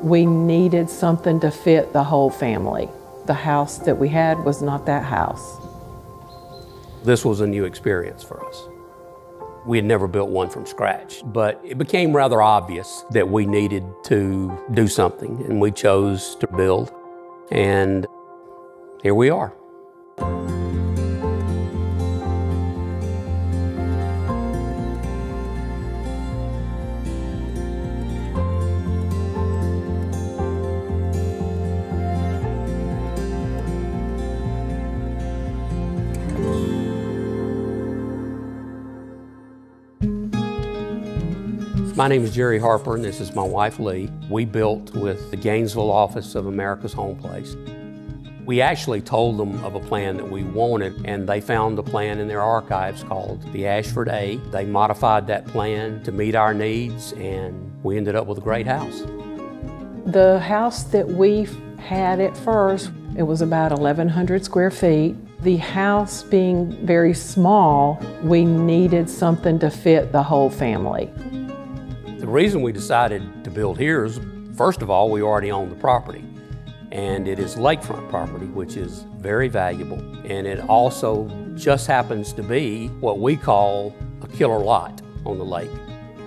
We needed something to fit the whole family. The house that we had was not that house. This was a new experience for us. We had never built one from scratch, but it became rather obvious that we needed to do something, and we chose to build, and here we are. My name is Jerry Harper, and this is my wife, Lee. We built with the Gainesville office of America's Home Place. We actually told them of a plan that we wanted, and they found a plan in their archives called the Ashford A. They modified that plan to meet our needs, and we ended up with a great house. The house that we had at first, it was about 1,100 square feet. The house being very small, we needed something to fit the whole family. The reason we decided to build here is, first of all, we already own the property, and it is lakefront property, which is very valuable, and it also just happens to be what we call a killer lot on the lake.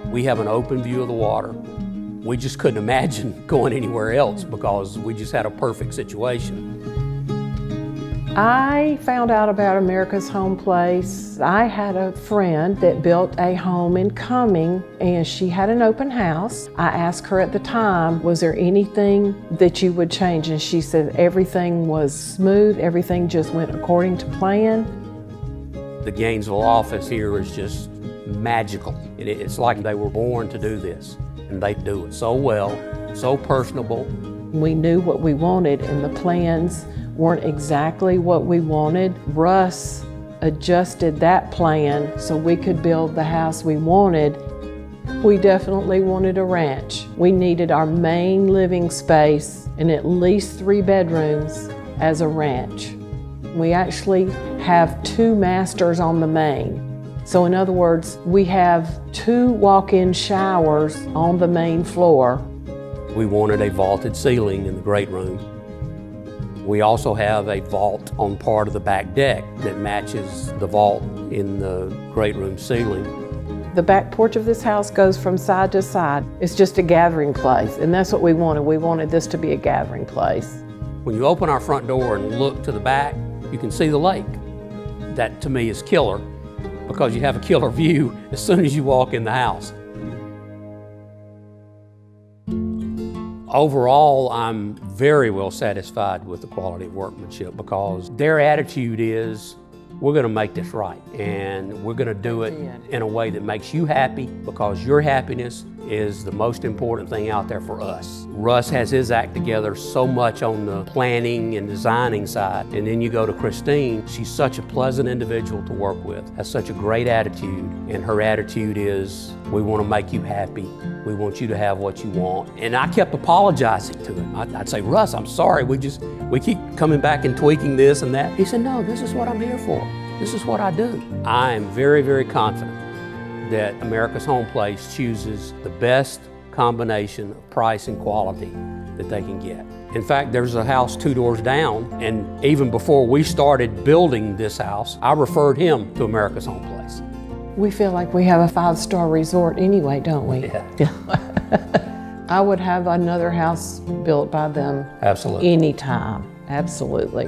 We have an open view of the water. We just couldn't imagine going anywhere else because we just had a perfect situation. I found out about America's Home Place. I had a friend that built a home in Cumming, and she had an open house. I asked her at the time, was there anything that you would change? And she said everything was smooth, everything just went according to plan. The Gainesville office here is just magical. It's like they were born to do this, and they do it so well, so personable. We knew what we wanted, and the plans weren't exactly what we wanted. Russ adjusted that plan so we could build the house we wanted. We definitely wanted a ranch. We needed our main living space and at least 3 bedrooms as a ranch. We actually have 2 masters on the main. So in other words, we have 2 walk-in showers on the main floor. We wanted a vaulted ceiling in the great room. We also have a vault on part of the back deck that matches the vault in the great room ceiling. The back porch of this house goes from side to side. It's just a gathering place, and that's what we wanted. We wanted this to be a gathering place. When you open our front door and look to the back, you can see the lake. That to me is killer because you have a killer view as soon as you walk in the house. Overall, I'm very well satisfied with the quality of workmanship because their attitude is, we're going to make this right, and we're going to do it in a way that makes you happy because your happiness is the most important thing out there for us. Russ has his act together so much on the planning and designing side, and then you go to Christine. She's such a pleasant individual to work with, has such a great attitude, and her attitude is, we want to make you happy. We want you to have what you want. And I kept apologizing to him. I'd say, Russ, I'm sorry, we keep coming back and tweaking this and that. He said, no, this is what I'm here for. This is what I do. I am very, very confident that America's Home Place chooses the best combination of price and quality that they can get. In fact, there's a house 2 doors down, and even before we started building this house, I referred him to America's Home Place. We feel like we have a 5-star resort anyway, don't we? Yeah. I would have another house built by them. Absolutely. Anytime, absolutely.